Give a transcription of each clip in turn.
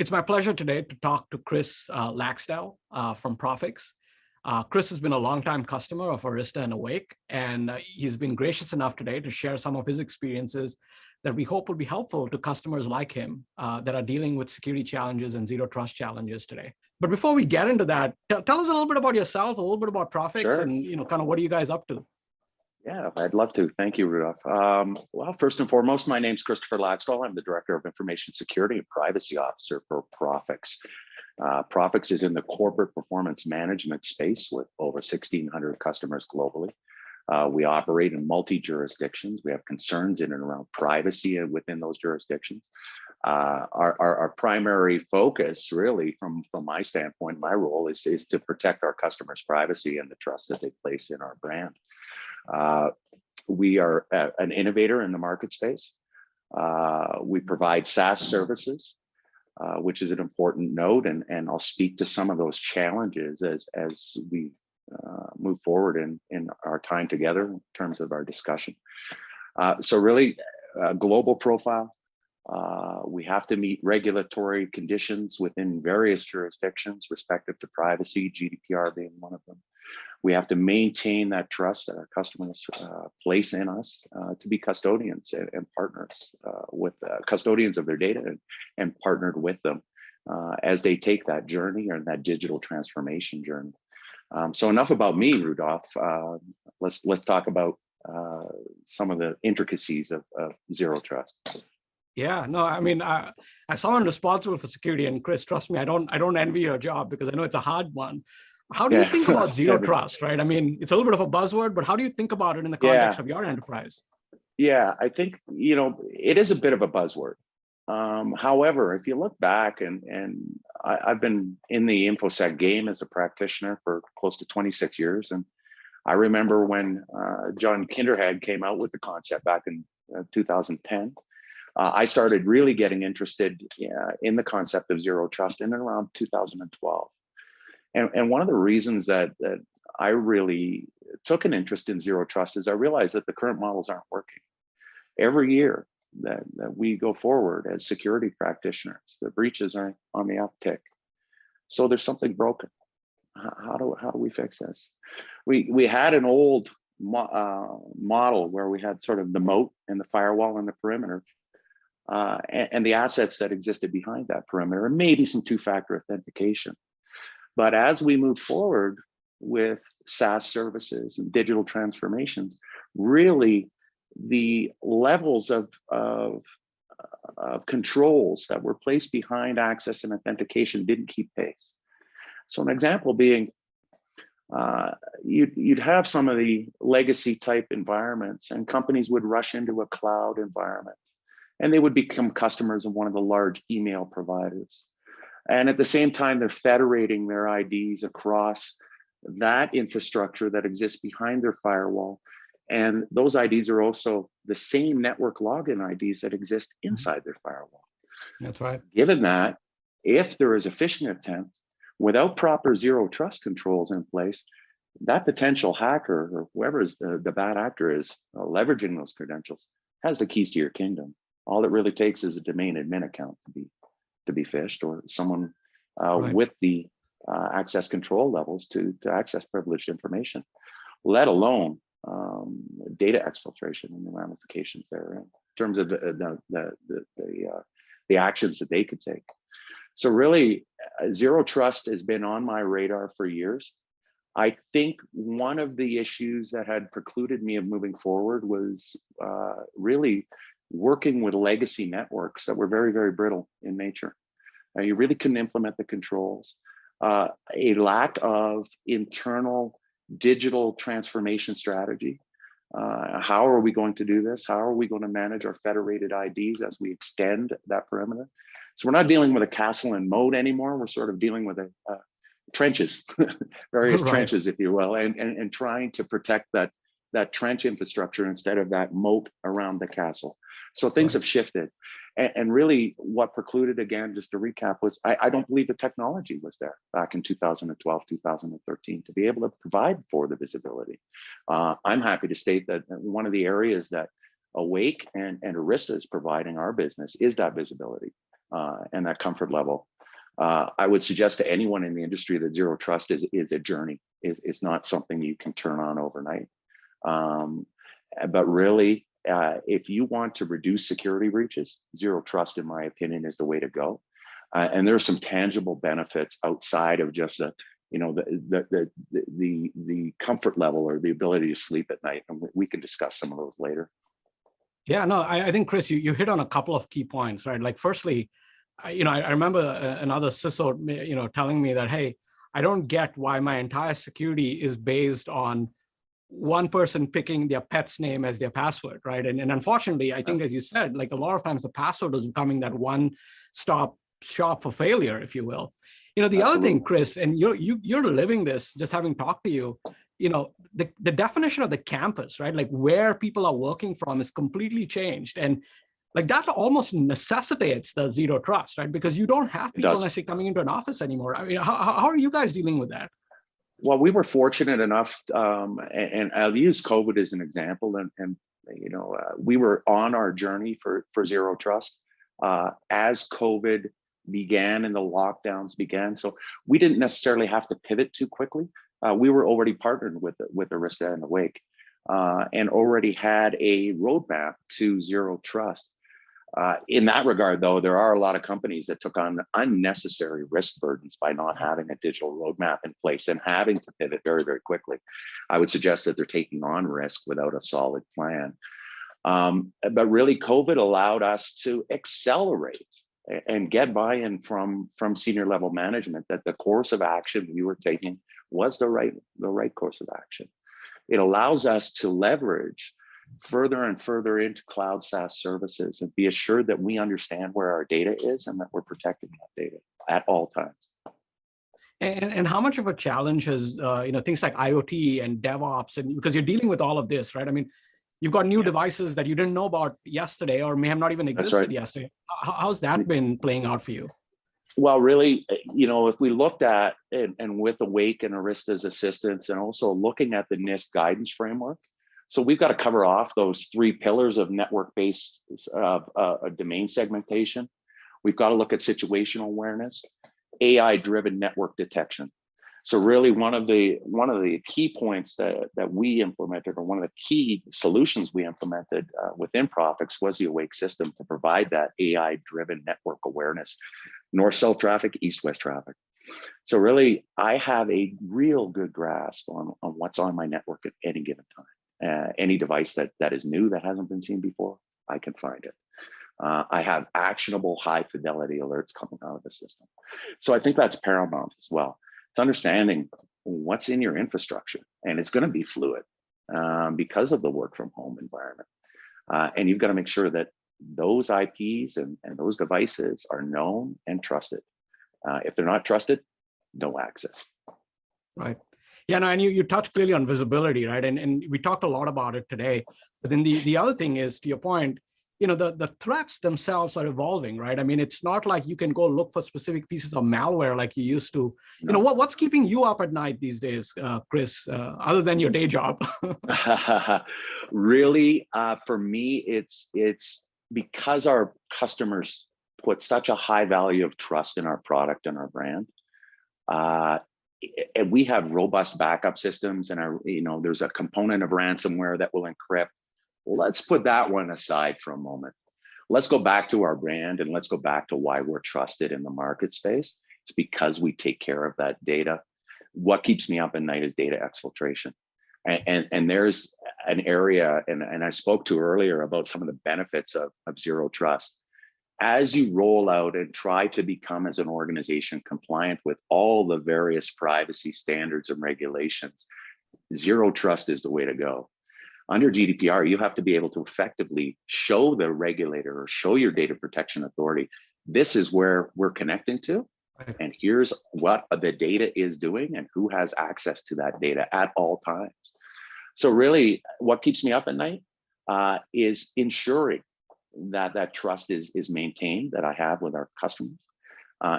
It's my pleasure today to talk to Chris Laxdal from Prophix. Chris has been a longtime customer of Arista and Awake, and he's been gracious enough today to share some of his experiences that we hope will be helpful to customers like him that are dealing with security challenges and zero trust challenges today. But before we get into that, tell us a little bit about yourself, a little bit about Prophix, Sure. and kind of what are you guys up to? Yeah, I'd love to. Thank you, Rudolph. Well, first and foremost, my name's Kristofer. I'm the Director of Information Security and Privacy Officer for Prophix. Prophix is in the corporate performance management space with over 1,600 customers globally. We operate in multi-jurisdictions. We have concerns in and around privacy within those jurisdictions. Our primary focus, really, from my standpoint, my role is to protect our customers' privacy and the trust that they place in our brand. We are an innovator in the market space. We provide SaaS services, which is an important note, and I'll speak to some of those challenges as we move forward in our time together in terms of our discussion. So really, global profile. We have to meet regulatory conditions within various jurisdictions respective to privacy, GDPR being one of them. We have to maintain that trust that our customers place in us to be custodians and partners with custodians of their data and partnered with them as they take that journey or that digital transformation journey. So enough about me, Rudolph. Let's talk about some of the intricacies of zero trust. Yeah, no, I mean, as someone responsible for security, and Chris, trust me, I don't envy your job because I know it's a hard one. How do you think about zero trust, right? I mean, it's a little bit of a buzzword, but how do you think about it in the context of your enterprise? Yeah, I think, it is a bit of a buzzword. However, if you look back, and I've been in the InfoSec game as a practitioner for close to 26 years. And I remember when John Kinderhead came out with the concept back in 2010. I started really getting interested in the concept of zero trust in and around 2012. And one of the reasons that I really took an interest in zero trust is I realized that the current models aren't working. Every year that we go forward as security practitioners, the breaches are on the uptick. So there's something broken. How do we fix this? We had an old model where we had sort of the moat and the firewall and the perimeter. And the assets that existed behind that perimeter, and maybe some two-factor authentication. But as we move forward with SaaS services and digital transformations, really the levels of controls that were placed behind access and authentication didn't keep pace. So an example being, you'd have some of the legacy type environments, and companies would rush into a cloud environment, and they would become customers of one of the large email providers. And at the same time, they're federating their IDs across that infrastructure that exists behind their firewall. And those IDs are also the same network login IDs that exist inside their firewall. That's right. Given that, if there is a phishing attempt, without proper zero trust controls in place, that potential hacker or whoever is the bad actor is leveraging those credentials has the keys to your kingdom. All it really takes is a domain admin account to be phished, or someone with the access control levels to access privileged information, let alone data exfiltration and the ramifications there in terms of the actions that they could take. So really, zero trust has been on my radar for years. I think one of the issues that had precluded me of moving forward was really working with legacy networks that were very, very brittle in nature. You really couldn't implement the controls. A lack of internal digital transformation strategy. How are we going to do this? How are we going to manage our federated IDs as we extend that perimeter? So we're not dealing with a castle and moat anymore. We're sort of dealing with trenches, various trenches, if you will, and trying to protect that trench infrastructure instead of that moat around the castle. So things have shifted. And really what precluded, again, just to recap, was I don't believe the technology was there back in 2012, 2013 to be able to provide for the visibility. I'm happy to state that one of the areas that Awake and Arista is providing our business is that visibility and that comfort level I would suggest to anyone in the industry that zero trust is a journey. It's not something you can turn on overnight. But really, if you want to reduce security breaches, zero trust, in my opinion, is the way to go. And there are some tangible benefits outside of just the comfort level or the ability to sleep at night, and we can discuss some of those later. Yeah, no, I think, Chris, you hit on a couple of key points, right? Like, firstly, I remember another CISO, telling me that, hey, I don't get why my entire security is based on one person picking their pet's name as their password, right? And unfortunately, I think, as you said, like, a lot of times the password is becoming that one-stop shop for failure, if you will. The Absolutely. other thing, Chris, and you're living this, just having talked to you, the definition of the campus, right? Like, where people are working from is completely changed. And like, that almost necessitates the zero trust, right? Because you don't have people necessarily coming into an office anymore. I mean, how are you guys dealing with that? Well, we were fortunate enough, and I'll use COVID as an example, and we were on our journey for zero trust as COVID began and the lockdowns began. So we didn't necessarily have to pivot too quickly. We were already partnered with Arista and Awake, and already had a roadmap to zero trust. In that regard, though, there are a lot of companies that took on unnecessary risk burdens by not having a digital roadmap in place and having to pivot very, very quickly. I would suggest that they're taking on risk without a solid plan. But really, COVID allowed us to accelerate and get buy-in from senior level management that the course of action we were taking was the right course of action. It allows us to leverage further and further into cloud SaaS services and be assured that we understand where our data is and that we're protecting that data at all times. And how much of a challenge has things like IoT and DevOps, and because you're dealing with all of this, right? I mean, you've got new devices that you didn't know about yesterday, or may have not even existed yesterday. How's that been playing out for you? Well, really, if we looked at and with Awake and Arista's assistance, and also looking at the NIST guidance framework, so we've got to cover off those 3 pillars of network-based domain segmentation. We've got to look at situational awareness, AI-driven network detection. So really, one of the key points that we implemented, or one of the key solutions we implemented within Prophix, was the Awake system to provide that AI-driven network awareness, north-south traffic, east-west traffic. So really, I have a real good grasp on what's on my network at any given time. Any device that is new, that hasn't been seen before, I can find it. I have actionable high fidelity alerts coming out of the system. So I think that's paramount as well. It's understanding what's in your infrastructure, and it's going to be fluid because of the work from home environment. And you've got to make sure that those IPs and those devices are known and trusted. If they're not trusted, no access. Right. Yeah, no, and you touched clearly on visibility, right? And we talked a lot about it today. But then the other thing is, to your point, the threats themselves are evolving, right? I mean, it's not like you can go look for specific pieces of malware like you used to. No. What's keeping you up at night these days, Chris, other than your day job? Really, for me, it's because our customers put such a high value of trust in our product and our brand. And we have robust backup systems, and there's a component of ransomware that will encrypt. Let's put that one aside for a moment. Let's go back to our brand, and let's go back to why we're trusted in the market space. It's because we take care of that data. What keeps me up at night is data exfiltration. And there's an area, and I spoke to earlier about some of the benefits of zero trust. As you roll out and try to become, as an organization, compliant with all the various privacy standards and regulations, zero trust is the way to go. Under GDPR, you have to be able to effectively show the regulator or show your data protection authority, this is where we're connecting to, and here's what the data is doing and who has access to that data at all times. So really, what keeps me up at night is ensuring that trust is maintained, that I have with our customers,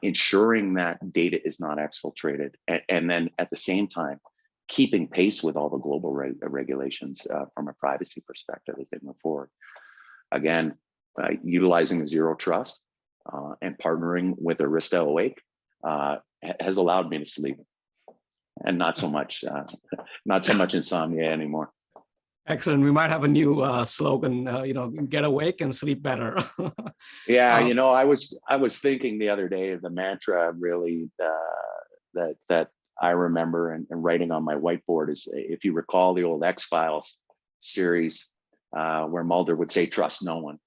ensuring that data is not exfiltrated, and then at the same time, keeping pace with all the global regulations from a privacy perspective as they move forward. Again, utilizing zero trust and partnering with Arista Awake has allowed me to sleep, and not so much insomnia anymore. Excellent. We might have a new slogan, get awake and sleep better. Yeah, I was thinking the other day of the mantra really that I remember and writing on my whiteboard is, if you recall the old X-Files series where Mulder would say, "Trust no one."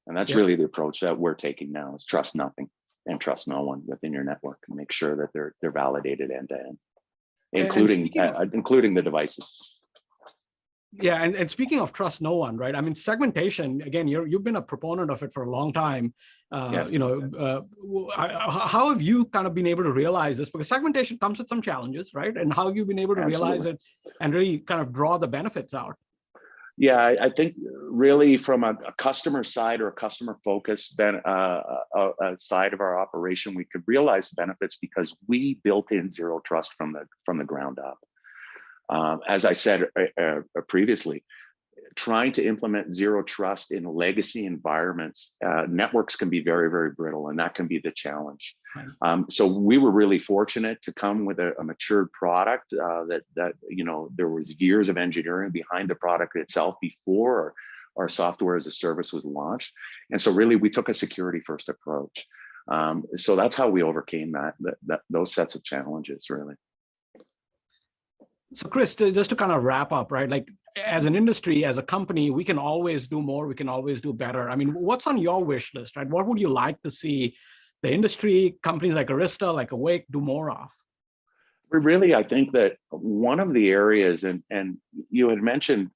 And that's really the approach that we're taking now, is trust nothing and trust no one within your network, and make sure that they're validated end to end, including the devices. Yeah, and speaking of trust no one, right? I mean, segmentation, again, you've been a proponent of it for a long time. Yes. How have you kind of been able to realize this? Because segmentation comes with some challenges, right? And how have you been able to realize it and really kind of draw the benefits out? Yeah, I think really from a customer side or a customer focused side of our operation, we could realize benefits because we built in zero trust from the ground up. As I said previously, trying to implement zero trust in legacy environments, networks can be very, very brittle, and that can be the challenge. Right. So we were really fortunate to come with a matured product that there was years of engineering behind the product itself before our software as a service was launched. And so really we took a security first approach. So that's how we overcame those sets of challenges, really. So Chris, just to kind of wrap up, right? Like as an industry, as a company, we can always do more. We can always do better. I mean, what's on your wish list, right? What would you like to see the industry, companies like Arista, like Awake, do more of? Really, I think that one of the areas, and you had mentioned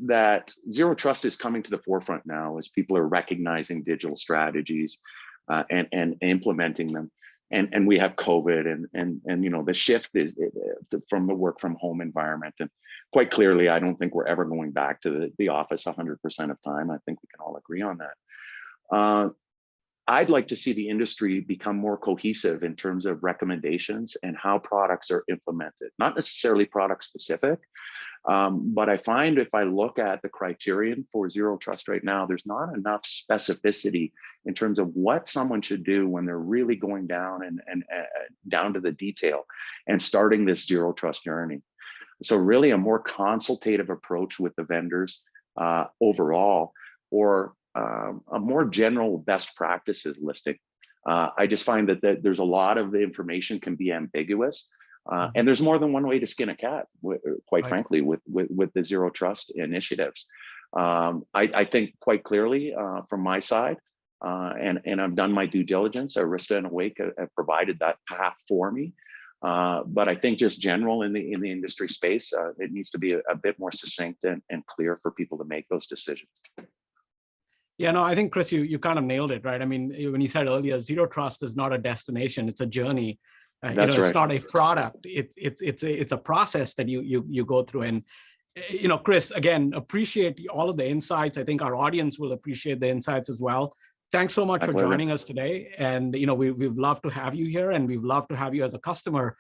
that zero trust is coming to the forefront now as people are recognizing digital strategies and implementing them. And we have COVID and the shift is from the work from home environment. And quite clearly, I don't think we're ever going back to the office 100% of time. I think we can all agree on that. I'd like to see the industry become more cohesive in terms of recommendations and how products are implemented, not necessarily product specific. But I find if I look at the criterion for zero trust right now, there's not enough specificity in terms of what someone should do when they're really going down and down to the detail and starting this zero trust journey. So really a more consultative approach with the vendors overall, or a more general best practices listing. I just find that there's a lot of the information can be ambiguous. And there's more than one way to skin a cat, quite frankly, with the zero trust initiatives. I think quite clearly from my side, and I've done my due diligence, Arista and Awake have provided that path for me. But I think just general in the industry space, it needs to be a bit more succinct and clear for people to make those decisions. Yeah, no, I think, Chris, you kind of nailed it, right? I mean, when you said earlier, zero trust is not a destination, it's a journey. That's right. It's not a product. It's a process that you go through. And Chris, again, appreciate all of the insights. I think our audience will appreciate the insights as well. Thanks so much for joining us today. And we've loved to have you here, and we've loved to have you as a customer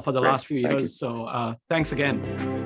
for the last few years. So thanks again.